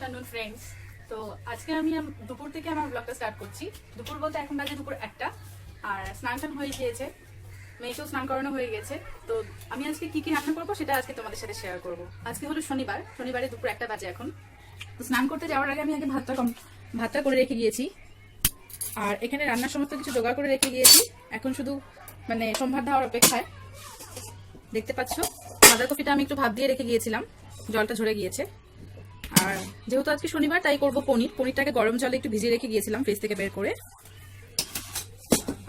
Afternoon friends. তো আজকে আমি দুপুর থেকে আমার ব্লগটা স্টার্ট করছি। দুপুর বলতে এখন বাজে দুপুর 1টা, আর স্নান টান হয়ে গিয়েছে, মেয়েকেও স্নান করানো হয়ে গেছে। তো আমি আজকে কি কি রান্না করবো সেটা আজকে তোমাদের সাথে শেয়ার করবো। আজকে হলো শনিবার, শনিবারে দুপুর 1টা বাজে এখন। তো স্নান করতে যাওয়ার আগে আমি আগে ভাতটা করে রেখে গিয়েছি, আর এখানে রান্নার সমস্ত কিছু জোগাড় করে রেখে গিয়েছি। এখন শুধু মানে সম্ভার দেওয়ার অপেক্ষায়। দেখতে পাচ্ছ বাঁধাকপিটা আমি একটু ভাত দিয়ে রেখে গিয়েছিলাম, জলটা ঝরে গিয়েছে। আর যেহেতু আজকে শনিবার তাই করবো পনিরটাকে গরম জলে একটু ভিজিয়ে রেখে গিয়েছিলাম ফ্রিজ থেকে বের করে।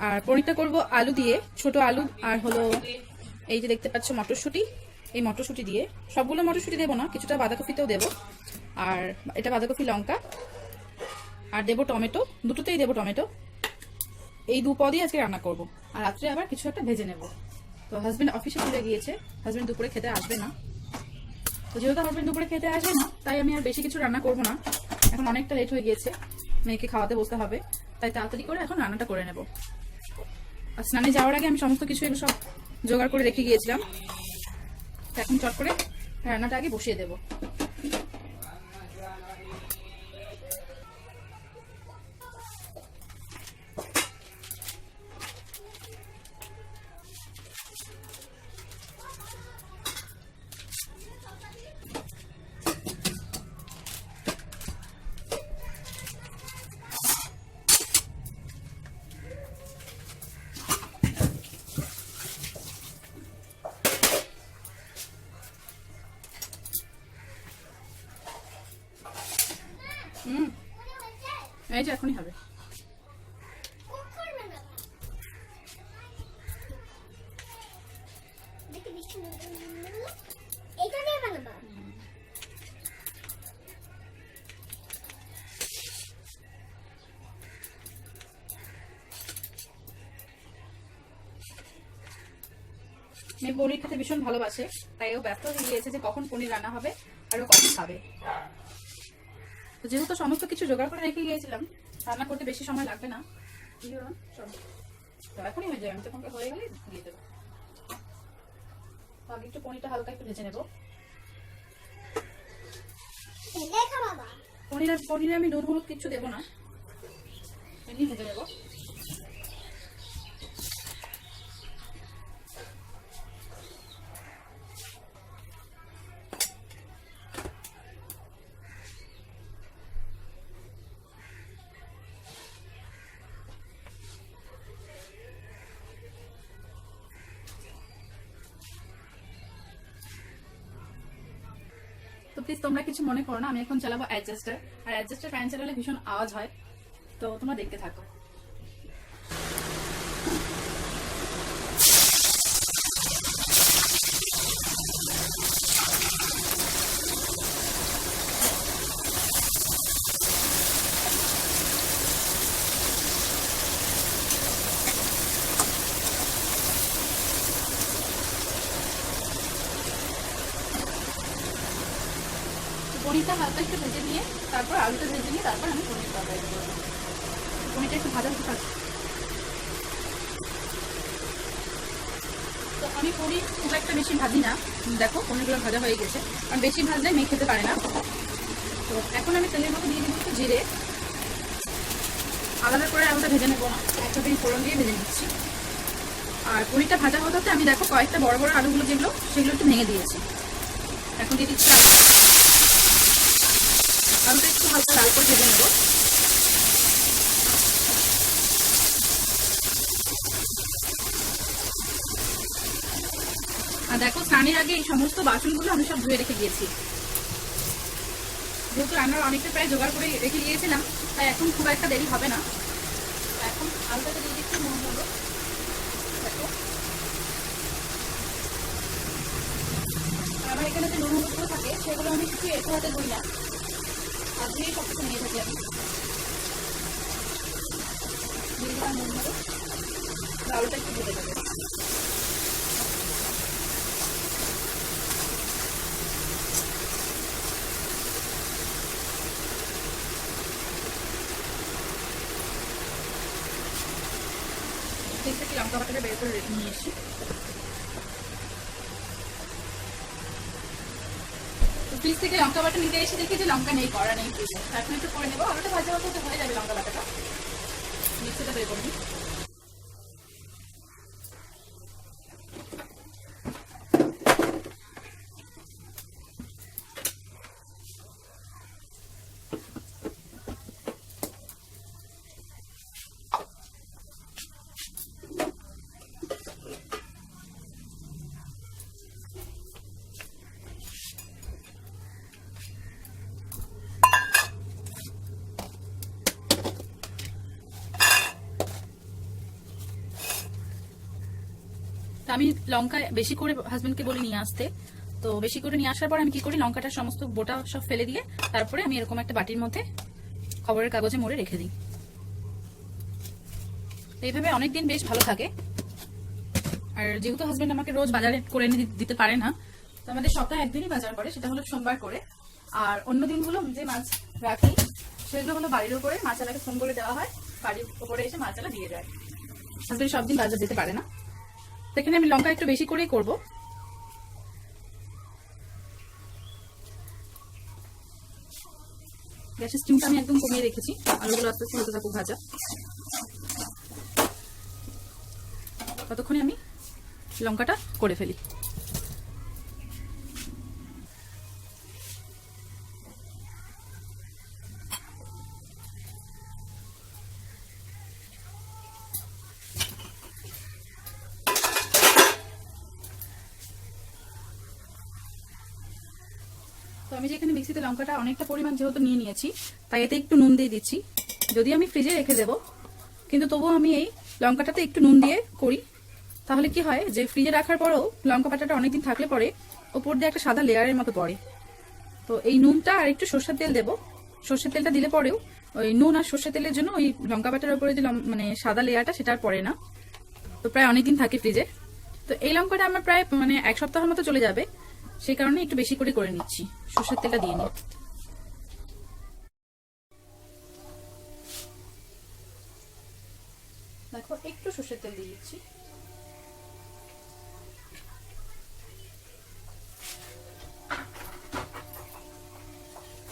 আর পনিরটা করব আলু দিয়ে, ছোট আলু, আর হলো এই যে দেখতে পাচ্ছ মটরশুঁটি, এই মটরশুঁটি দিয়ে। সবগুলো মটরশুঁটি দেবো না, কিছুটা বাঁধাকপিতেও দেবো। আর এটা বাঁধাকপি, লঙ্কা, আর দেবো টমেটো, দুটোতেই দেবো টমেটো। এই দু পদই আজকে রান্না করব। আর রাত্রে আবার কিছু একটা ভেজে নেব। তো হাজবেন্ড অফিসে চলে গিয়েছে, হাজবেন্ড দুপুরে খেতে আসবে না। তো যেহেতু হাজবেন্ড দুপুরে খেতে আসবে না তাই আমি আর বেশি কিছু রান্না করব না। এখন অনেকটা লেট হয়ে গিয়েছে, মেয়েকে খাওয়াতে বসতে হবে, তাই তাড়াতাড়ি করে এখন রান্নাটা করে নেব। আর স্নানে যাওয়ার আগে আমি সমস্ত কিছু এগুলো সব জোগাড় করে রেখে গিয়েছিলাম। এখন চট করে রান্নাটা আগে বসিয়ে দেবো। এই যে এখনই হবে। মেয়ে পনির খেতে ভীষণ ভালোবাসে, তাই ও ব্যস্ত হয়ে গিয়েছে যে কখন পনির রান্না হবে আর ও কখন খাবে। যেহেতু সমস্ত কিছু জোগাড় করে রেখে গিয়েছিলাম, রান্না করতে বেশি সময় লাগবে না, এখনই হয়ে যাবে। আমি তখন হয়ে গেলে দিয়ে দেবো। আগে একটু পনিরটা হালকা একটু ভেজে নেবো। পনিরে আমি নুন হলুদ কিচ্ছু দেবো না, এমনি ভেজে নেবো। তো প্লিজ তোমরা কিছু মনে করো না, আমি এখন চালাবো অ্যাডজাস্টার, আর অ্যাডজাস্টার ফ্যান চালালে ভীষণ আওয়াজ হয়। তো তোমরা দেখতে থাকো। পনিরটা হালকা একটু ভেজে নিয়ে তারপর আলুটা ভেজে নিয়ে তারপর আমি পনির তরকারি করবো। পনিরটা একটু ভাজা হতে থাকবে। তো আমি পনির খুব একটা বেশি ভাজি না, দেখো পনিরগুলো ভাজা হয়ে গেছে, কারণ বেশি ভাজলে মেয়ে খেতে পারে না। তো এখন আমি তেলের মধ্যে দিয়ে দিব একটু জিরে, আলাদা করে আলুটা ভেজে নেবো না, একটা দিন ফোড়ন দিয়ে ভেজে নিচ্ছি। আর পনিরটা ভাজা হতে আমি দেখো কয়েকটা বড় বড় আলুগুলো যেগুলো সেগুলো একটু ভেঙে দিয়েছি। এখন দিয়ে দিচ্ছি আলুটা একটু হালকা লাল করে ভেজে নেবো। আর দেখো স্নানের আগে এই সমস্ত বাসনগুলো আমি সব ধুয়ে রেখে গিয়েছি। যেহেতু রান্নার অনেকটা প্রায় জোগাড় করে রেখে গিয়েছিলাম, তাই এখন খুব একটা দেরি হবে না। এখন আলুটাকে দিয়ে দিচ্ছি নুন হলুদ। দেখো আমার এখানে যে নুন হলুদগুলো থাকে সেগুলো আমি কিছু এসে হাতে ধুই না, আর ধুয়ে সব কিছু নিয়ে থাকি আমি। দিয়ে দিলাম নুন হলুদ, আলুটা একটু ভেজে দেবো। থেকে লঙ্কা বাটাটা বের করে রেখে নিয়ে এসেছি। ফ্রিজ থেকে লঙ্কা বাটা নিতে এসে দেখি যে লঙ্কা নেই, করা নেই ফ্রিজে। এখন একটু করে নেবো, আলুটা ভাজা হতে হয়ে যাবে লঙ্কা বাটাটা। মিক্সিটা বের করে নিই। আমি লঙ্কা বেশি করে হাজবেন্ডকে বলে নিয়ে আসতে, তো বেশি করে নিয়ে আসার পর আমি কি করি, লঙ্কাটা সমস্ত বোটা সব ফেলে দিয়ে তারপরে আমি এরকম একটা বাটির মধ্যে খবরের কাগজে মুড়ে রেখে দিই। এইভাবে অনেকদিন বেশ ভালো থাকে। আর যেহেতু হাজবেন্ড আমাকে রোজ বাজারে করে এনে দিতে পারে না, তো আমাদের সপ্তাহে একদিনই বাজার করে, সেটা হলো সোমবার করে। আর অন্য দিনগুলো যে মাছ রাখি সেগুলো হলো বাড়ির উপরে মাছালাকে ফোন করে দেওয়া হয়, বাড়ির উপরে এসে মাছালা দিয়ে যায়। হাজবেন্ড সব দিন বাজার দিতে পারে না, সেখানে আমি লঙ্কা একটু বেশি করেই করব। গ্যাসের স্টিমটা আমি একদম কমিয়ে রেখেছি, আলুগুলো আস্তে আস্তে হতে থাকুক ভাজা। ততক্ষণে আমি লঙ্কাটা করে ফেলি। তো আমি যেখানে মিক্সিতে লঙ্কাটা অনেকটা পরিমাণ যেহেতু নিয়ে নিয়েছি, তাই এতে একটু নুন দিয়ে দিচ্ছি। যদি আমি ফ্রিজে রেখে দেবো, কিন্তু তবুও আমি এই লঙ্কাটাতে একটু নুন দিয়ে করি। তাহলে কি হয় যে ফ্রিজে রাখার পরেও লঙ্কা বাটাটা অনেকদিন থাকলে পরে ওপর দিয়ে একটা সাদা লেয়ারের মতো পড়ে। তো এই নুনটা আর একটু সর্ষের তেল দেবো। সর্ষের তেলটা দিলে পরেও ওই নুন আর সর্ষের তেলের জন্য ওই লঙ্কা বাটার উপরে যে মানে সাদা লেয়ারটা সেটা আর পড়ে না, তো প্রায় অনেকদিন থাকে ফ্রিজে। তো এই লঙ্কাটা আমার প্রায় মানে 1 সপ্তাহের মতো চলে যাবে, সেই কারণে একটু বেশি করে নিচ্ছি। সর্ষের তেলটা দিয়ে নিই। দেখো একটু সর্ষের তেল দিয়ে দিচ্ছি।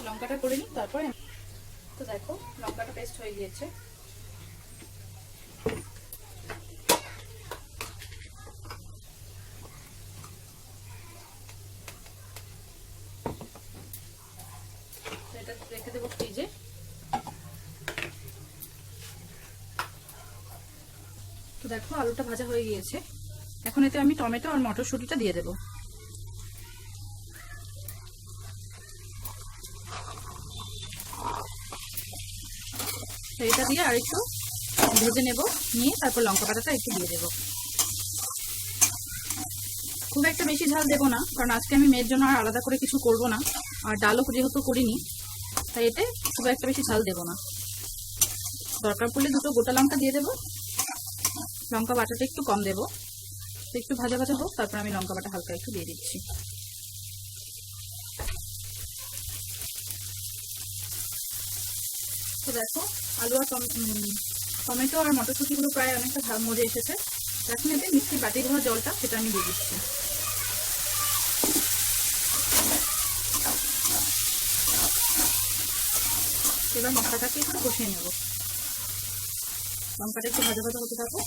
লঙ্কাটা করে নিই তারপরে। তো দেখো লঙ্কাটা পেস্ট হয়ে গিয়েছে। এটা রেখে দেবো ফ্রিজে। তো দেখো আলুটা ভাজা হয়ে গিয়েছে। এখন এতে আমি টমেটো আর মটরশুঁটিটা দিয়ে দেবো। এটা দিয়ে আর একটু ভেজে নেব, নিয়ে তারপর লঙ্কা বাটাটা একটু দিয়ে দেবো। খুব একটা বেশি ঝাল দেবো না, কারণ আজকে আমি মেয়ের জন্য আর আলাদা করে কিছু করব না, আর ডালও যেহেতু করিনি, তাই এতে খুব একটা বেশি ঝাল দেবো না। দরকার পড়লে 2টো গোটা লঙ্কা দিয়ে দেবো। লঙ্কা বাটাটা একটু কম দেবো। একটু ভাজা ভাজা হোক, তারপর আমি লঙ্কা বাটা হালকা একটু দিয়ে দিচ্ছি। তো দেখো আলু আর টমেটো আর মটরশুঁটিগুলো প্রায় অনেকটা মজে এসেছে। এখন এতে মিষ্টি বাটি ধোয়া জলটা সেটা আমি দিয়ে দিচ্ছি। এবার মশলাটাকে একটু কষিয়ে নেব। লঙ্কাটা একটু ভাজা ভাজা হতে থাকো।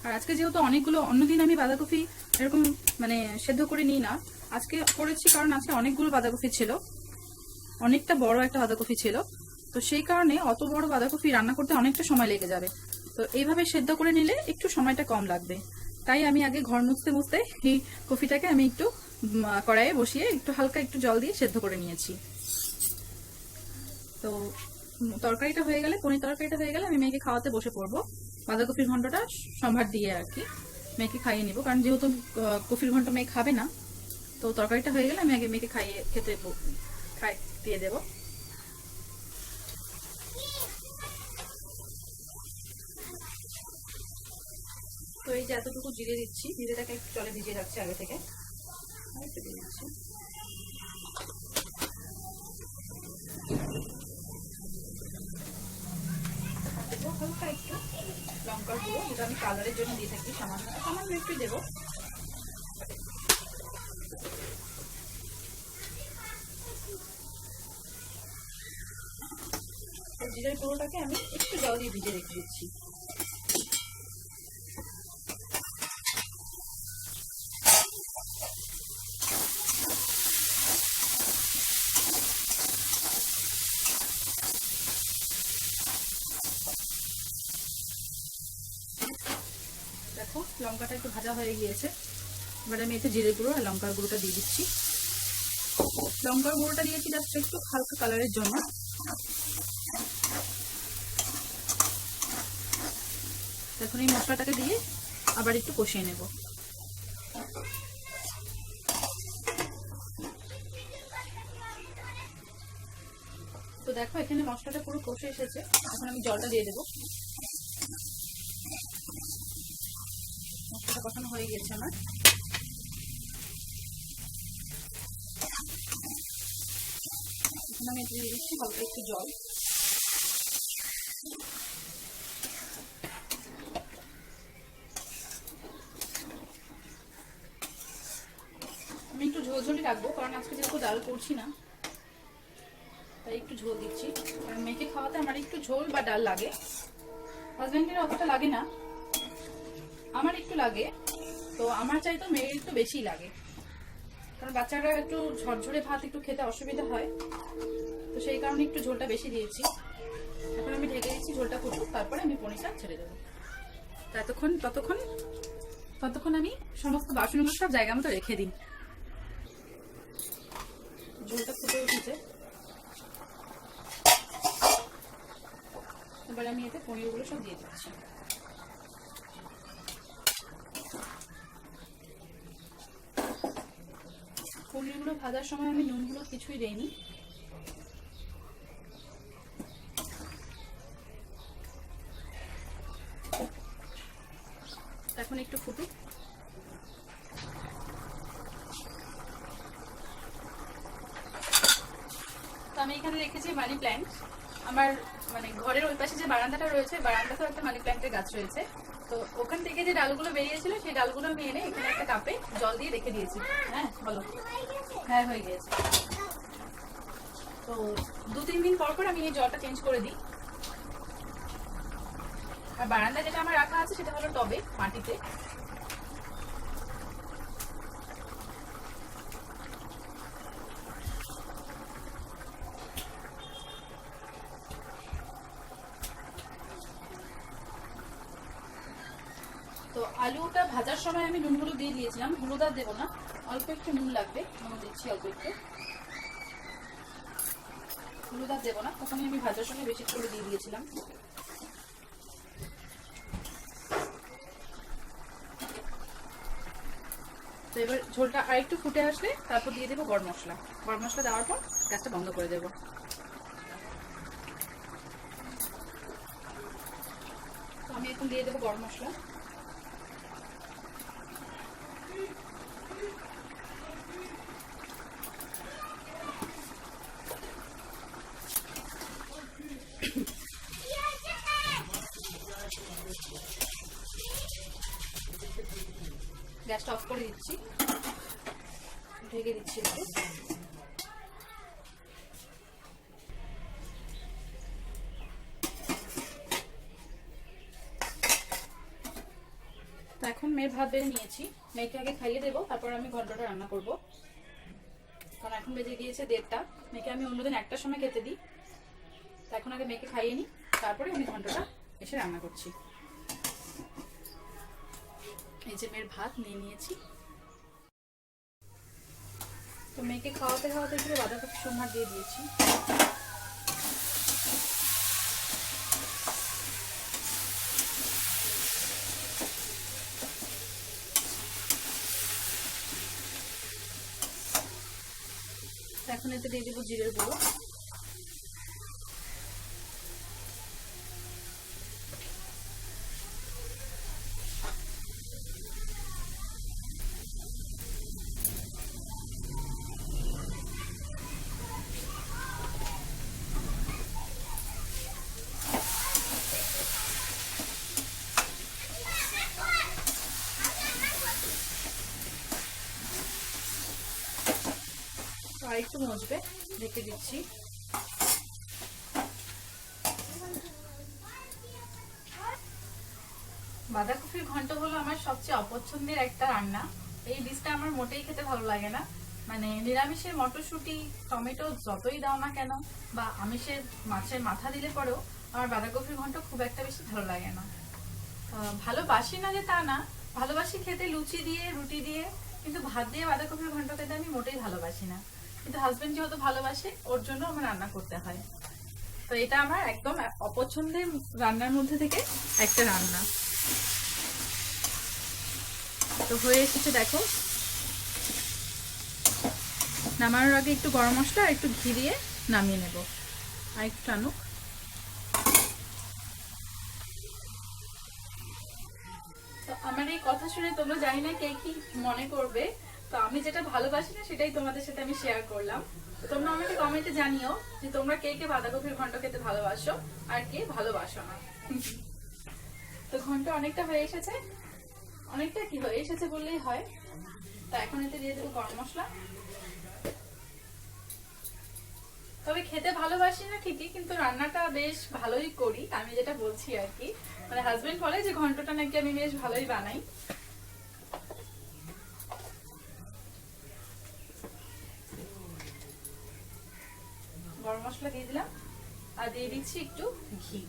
আর আজকে যেহেতু অনেকগুলো, অন্যদিন আমি বাঁধাকপি এরকম মানে সেদ্ধ করে নিই না, আজকে করেছি কারণ আজকে অনেকগুলো বাঁধাকপি ছিল, অনেকটা বড় একটা বাঁধাকপি ছিল। তো সেই কারণে অত বড় বাঁধাকপি রান্না করতে অনেকটা সময় লেগে যাবে। তো এইভাবে সেদ্ধ করে নিলে একটু সময়টা কম লাগবে। তাই আমি আগে ঘর মুছতে মুছতে এই কপিটাকে আমি একটু কড়াইয়ে বসিয়ে একটু হালকা একটু জল দিয়ে সেদ্ধ করে নিয়েছি। তো তরকারিটা হয়ে গেলে, পনির তরকারিটা হয়ে গেলে আমি মেয়েকে খাওয়াতে বসে পড়বো। বাঁধাকপির ঘন্টটা সম্ভার দিয়ে আর কি মেয়েকে খাইয়ে নিব, কারণ যেহেতু কপির ঘন্ট মেয়ে খাবে না। তো তরকারিটা হয়ে গেলে আমি আগে মেয়েকে খেতে দিয়ে দেবো। তো এই যে এতটুকু জিরে দিচ্ছি, জিরেটাকে একটু জলে ভিজিয়ে রাখছি আগে থেকে, একটু দিয়ে দিচ্ছি। হালকা একটু লঙ্কার গুঁড়ো, যেটা আমি কালারের জন্য দিয়ে থাকি, সামান্য সামান্য একটু দেবো। জিরের গুঁড়োটাকে আমি একটু জল দিয়ে ভিজে রেখে দিচ্ছি। দেখো লঙ্কাটা একটু ভাজা হয়ে গিয়েছে, এবার আমি এতে জিরে গুঁড়ো আর লঙ্কার গুঁড়োটা দিয়ে দিচ্ছি। লঙ্কার গুঁড়োটা দিয়েছি জাস্ট একটু হালকা কালারের জন্য। এখন এই মশলাটাকে দিয়ে আবার একটু কষিয়ে নেব। তো দেখো এখানে মশলাটা পুরো কষে এসেছে, এখন আমি জলটা দিয়ে দেবো। মশলাটা কষানো হয়ে গেছে আমার। এখন আমি দিয়ে দিচ্ছি হালকা একটু জল। আমি একটু ঝোলঝোলই রাখবো, কারণ আজকে যেহেতু ডাল করছি না, তাই একটু ঝোল দিচ্ছি। কারণ মেয়েকে খাওয়াতে আমার একটু ঝোল বা ডাল লাগে। হাজবেন্ডের অতটা লাগে না, আমার একটু লাগে। তো আমার চাই তো মেয়ের একটু বেশি লাগে, কারণ বাচ্চারা একটু ঝরঝরে ভাত একটু খেতে অসুবিধা হয়, তো সেই কারণে একটু ঝোলটা বেশি দিয়েছি। এখন আমি ঢেকে দিচ্ছি, ঝোলটা ফুটুক, তারপরে আমি পনিরটা ছেড়ে দেবো। ততক্ষণ আমি সমস্ত বাসনগুলো সব জায়গা মতো রেখে দিই। ঝোলটা ফুটে উঠেছে, এবার আমি এতে পনিরগুলো সব দিয়ে দিচ্ছি। পনিরগুলো ভাজার সময় আমি নুন হলুদ কিছুই দেইনি। এখন একটু ফুটুক। তো আমি এখানে রেখেছি মানি প্ল্যান্ট। আমার মানে ঘরের ওই পাশে যে বারান্দাটা রয়েছে, বারান্দাতেও একটা মানি প্ল্যান্টের গাছ রয়েছে। তো ওখান থেকে যে ডালগুলো বেরিয়েছিল, সেই ডালগুলো আমি এনে এখানে একটা কাপে জল দিয়ে রেখে দিয়েছি। হ্যাঁ বলো। হ্যাঁ হয়ে গিয়েছে। তো 2-3 দিন পর পর আমি এই জলটা চেঞ্জ করে দিই। আর বারান্দা যেটা আমার রাখা আছে সেটা হলো টবে, মাটিতে। তো আলুটা ভাজার সময় আমি নুন হলুদ দিয়ে দিয়েছিলাম, হলুদ আর দেবো না, অল্প একটু নুন লাগবে, নুন দিচ্ছি অল্প একটু। হলুদ আর দেবো না, তখনই আমি ভাজার সময় বেশি করে দিয়ে দিয়েছিলাম। তো এবার ঝোলটা আর একটু ফুটে আসলে তারপর দিয়ে দেবো গরম মশলা। গরম মশলা দেওয়ার পর গ্যাসটা বন্ধ করে দেবো। তো আমি এখন দিয়ে দেবো গরম মশলা। গ্যাসটা অফ করে দিচ্ছি, ঢেকে দিচ্ছি একটু। তো এখন মেয়ের ভাত বেড়ে নিয়েছি, মেয়েকে আগে খাইয়ে দেবো, তারপর আমি ঘন্টাটা রান্না করব। কারণ এখন বেজে গিয়েছে 1:30। মেয়েকে আমি অন্যদিন 1টার সময় খেতে দিই। তো এখন আগে মেয়েকে খাইয়ে নিই, তারপরে আমি ঘন্টাটা এসে রান্না করছি। এই যে মেয়ের ভাত নিয়ে নিয়েছি। তো মেয়েকে খাওয়াতে খাওয়াতে একটু বাঁধাকপি সম্ভার দিয়ে দিয়েছি। এখন এতে দিয়ে দেবো জিরের গুঁড়ো। আর একটু মজবে, ঢেকে দিচ্ছি। বাঁধাকপির ঘন্ট হলো আমার সবচেয়ে অপছন্দের একটা রান্না। এই ডিশটা আমার মোটেই খেতে ভালো লাগে না। মানে নিরামিষের মটরশুঁটি টমেটো যতই দাও না কেন, বা আমিষের মাছের মাথা দিলে পরেও আমার বাঁধাকপির ঘন্ট খুব একটা বেশি ভালো লাগে না। ভালোবাসি না যে তা না, ভালোবাসি খেতে লুচি দিয়ে রুটি দিয়ে, কিন্তু ভাত দিয়ে বাঁধাকপির ঘন্ট খেতে আমি মোটেই ভালোবাসি না। কিন্তু হাজবেন্ড যেহেতু ভালোবাসে, ওর জন্য আমার রান্না করতে হয়। তো এটা আমার একদম অপছন্দের রান্নার মধ্যে থেকে একটা রান্না। তো হয়ে এসেছে দেখো। নামানোর আগে একটু গরম মশলা আর একটু ঘি দিয়ে নামিয়ে নেব। আর একটু টানুক। তো আমার এই কথা শুনে তোমরা জানি না কে কি মনে করবে। তো আমি যেটা ভালোবাসি না সেটাই তোমাদের সাথে আমি শেয়ার করলাম। তো তোমরা আমাকে কমেন্টে জানিও যে তোমরা কে কে বাঁধাকপির ঘন্ট খেতে ভালোবাসো আর কে ভালোবাসো না। তো ঘন্ট অনেকটা হয়ে এসেছে, অনেকটা কি হয়ে এসেছে বললেই হয়। তো এখন এতে দিয়ে দেবো গরম মশলা। তবে খেতে ভালোবাসি না ঠিকই, কিন্তু রান্নাটা বেশ ভালোই করি, আমি যেটা বলছি আর কি। মানে হাজবেন্ড বলে যে ঘন্টটা নাকি আমি বেশ ভালোই বানাই। গরম মশলা দিয়ে দিলাম আর দিয়ে দিচ্ছি একটু ঘি।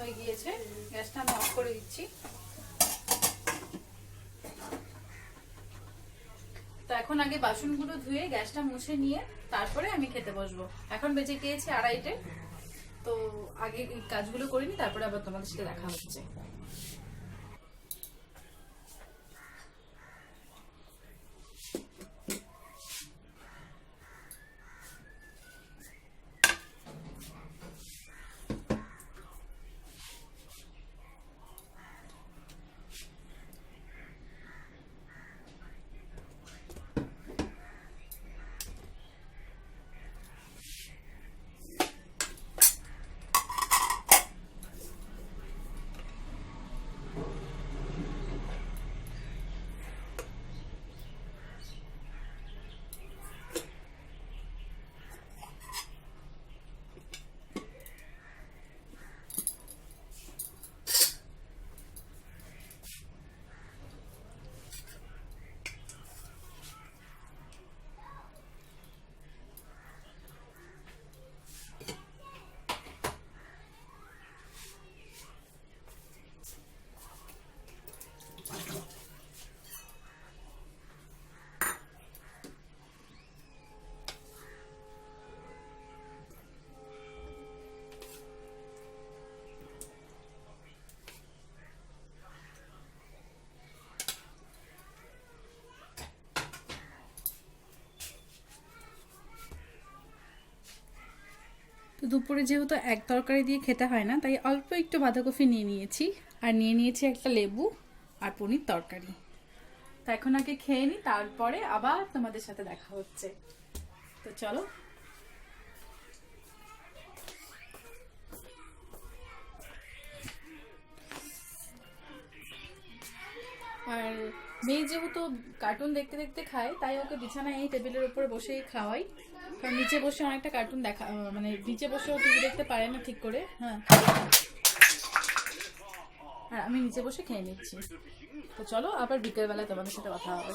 হয়ে গিয়েছে, গ্যাসটা আমি অফ করে দিচ্ছি। তো এখন আগে বাসনগুলো ধুয়ে গ্যাসটা মুছে নিয়ে তারপরে আমি খেতে বসবো। এখন বেজে গিয়েছে 2:30। তো আগে কাজগুলো করিনি, তারপরে আবার তোমাদের সাথে দেখা হচ্ছে। তো দুপুরে যেহেতু এক তরকারি দিয়ে খেতে হয় না, তাই অল্প একটু বাঁধাকপি নিয়ে নিয়েছি, আর নিয়ে নিয়েছি একটা লেবু আর পনির তরকারি। তো এখন আগে খেয়ে নিই, তারপরে আবার তোমাদের সাথে দেখা হচ্ছে। তো চলো। আর মেয়ে যেহেতু কার্টুন দেখতে দেখতে খায়, তাই ওকে বিছানায় এই টেবিলের উপরে বসেই খাওয়াই। কারণ নিচে বসে অনেকটা কার্টুন দেখা, মানে নিচে বসেও টিভি দেখতে পারে না ঠিক করে। হ্যাঁ, আর আমি নিচে বসে খেয়ে নিচ্ছি। তো চলো, আবার বিকেলবেলায় তোমাদের সাথে কথা হবে।